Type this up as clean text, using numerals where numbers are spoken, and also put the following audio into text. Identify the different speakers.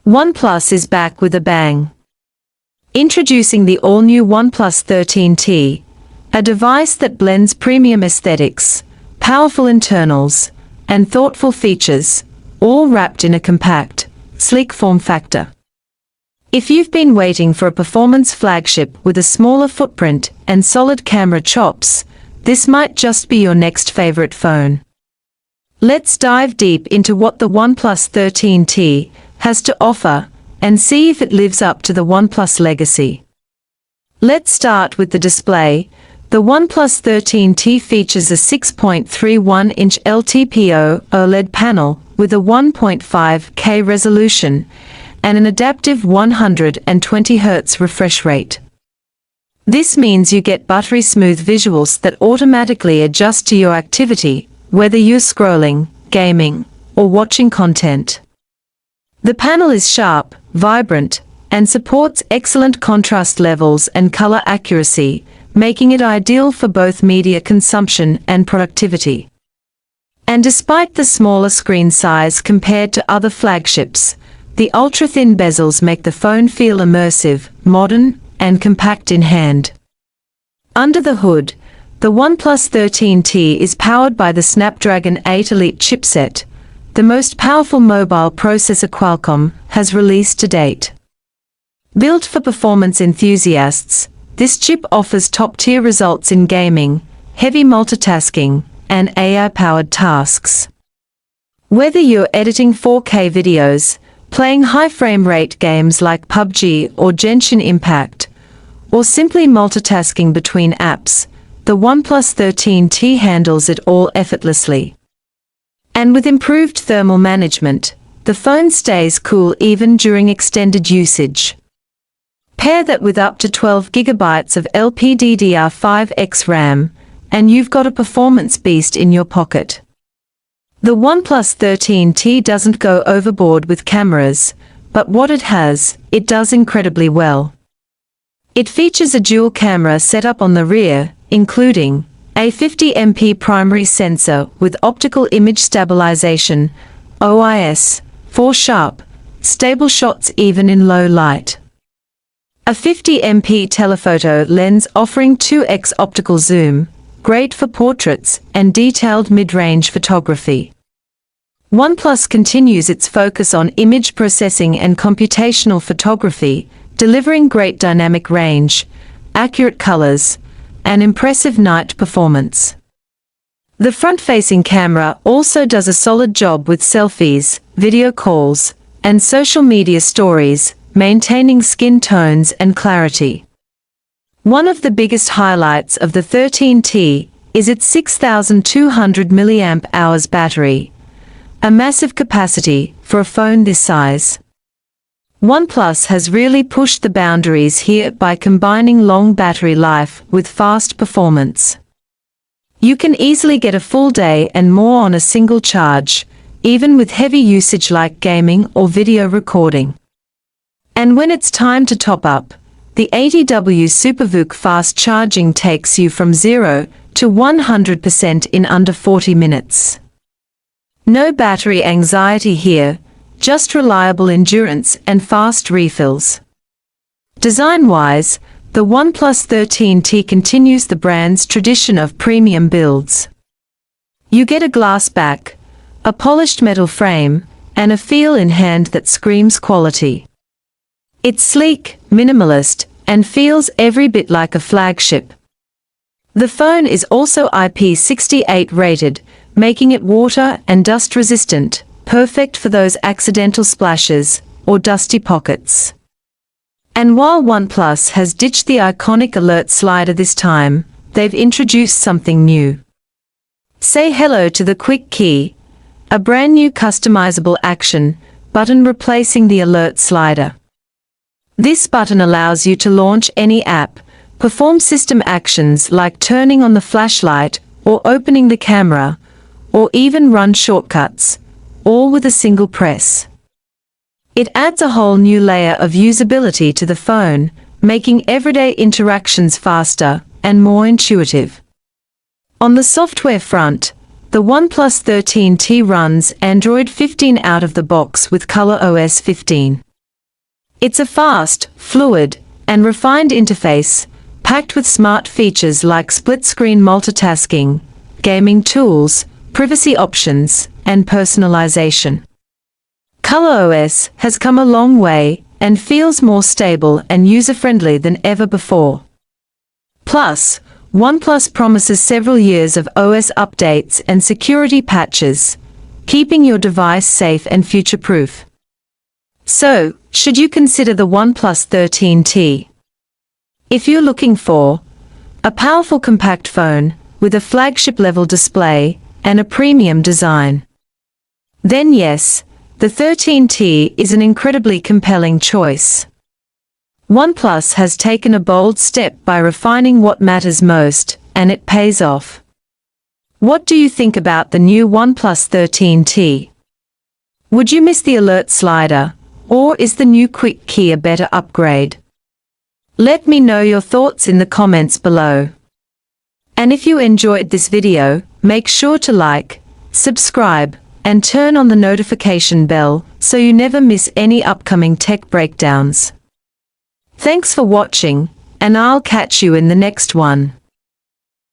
Speaker 1: OnePlus is back with a bang. Introducing the all-new OnePlus 13T, a device that blends premium aesthetics, powerful internals, and thoughtful features, all wrapped in a compact, sleek form factor. If you've been waiting for a performance flagship with a smaller footprint and solid camera chops, this might just be your next favorite phone. Let's dive deep into what the OnePlus 13T has to offer and see if it lives up to the OnePlus legacy. Let's start with the display. The OnePlus 13T features a 6.31-inch LTPO OLED panel with a 1.5K resolution and an adaptive 120 Hz refresh rate. This means you get buttery-smooth visuals that automatically adjust to your activity, whether you're scrolling, gaming, or watching content. The panel is sharp, vibrant, and supports excellent contrast levels and color accuracy, making it ideal for both media consumption and productivity. And despite the smaller screen size compared to other flagships, the ultra-thin bezels make the phone feel immersive, modern, and compact in hand. Under the hood, the OnePlus 13T is powered by the Snapdragon 8 Elite chipset, the most powerful mobile processor Qualcomm has released to date. Built for performance enthusiasts, this chip offers top-tier results in gaming, heavy multitasking, and AI-powered tasks. Whether you're editing 4K videos, playing high frame rate games like PUBG or Genshin Impact, or simply multitasking between apps, the OnePlus 13T handles it all effortlessly. And with improved thermal management, the phone stays cool even during extended usage. Pair that with up to 12 GB of LPDDR5X RAM, and you've got a performance beast in your pocket. The OnePlus 13T doesn't go overboard with cameras, but what it has, it does incredibly well. It features a dual camera setup on the rear, including a 50MP primary sensor with Optical Image Stabilization, OIS, for sharp, stable shots even in low light. A 50MP telephoto lens offering 2x optical zoom, great for portraits and detailed mid-range photography. OnePlus continues its focus on image processing and computational photography, delivering great dynamic range, accurate colors, and impressive night performance. The front-facing camera also does a solid job with selfies, video calls, and social media stories, maintaining skin tones and clarity. One of the biggest highlights of the 13T is its 6,200 mAh battery, a massive capacity for a phone this size. OnePlus has really pushed the boundaries here by combining long battery life with fast performance. You can easily get a full day and more on a single charge, even with heavy usage like gaming or video recording. And when it's time to top up, the 80W SuperVOOC fast charging takes you from 0 to 100% in under 40 minutes. No battery anxiety here, just reliable endurance and fast refills. Design-wise, the OnePlus 13T continues the brand's tradition of premium builds. You get a glass back, a polished metal frame, and a feel in hand that screams quality. It's sleek, minimalist, and feels every bit like a flagship. The phone is also IP68 rated, making it water and dust resistant, perfect for those accidental splashes or dusty pockets. And while OnePlus has ditched the iconic alert slider this time, they've introduced something new. Say hello to the Quick Key, a brand new customizable action button replacing the alert slider. This button allows you to launch any app, perform system actions like turning on the flashlight or opening the camera, or even run shortcuts, all with a single press. It adds a whole new layer of usability to the phone, making everyday interactions faster and more intuitive. On the software front, the OnePlus 13T runs Android 15 out of the box with ColorOS 15. It's a fast, fluid, and refined interface, packed with smart features like split-screen multitasking, gaming tools, privacy options, and personalization. ColorOS has come a long way and feels more stable and user-friendly than ever before. Plus, OnePlus promises several years of OS updates and security patches, keeping your device safe and future-proof. So, should you consider the OnePlus 13T? If you're looking for a powerful compact phone with a flagship-level display and a premium design, then yes, the 13T is an incredibly compelling choice. OnePlus has taken a bold step by refining what matters most, and it pays off. What do you think about the new OnePlus 13T? Would you miss the alert slider, or is the new Quick Key a better upgrade? Let me know your thoughts in the comments below. And if you enjoyed this video, make sure to like, subscribe, and turn on the notification bell so you never miss any upcoming tech breakdowns. Thanks for watching, and I'll catch you in the next one.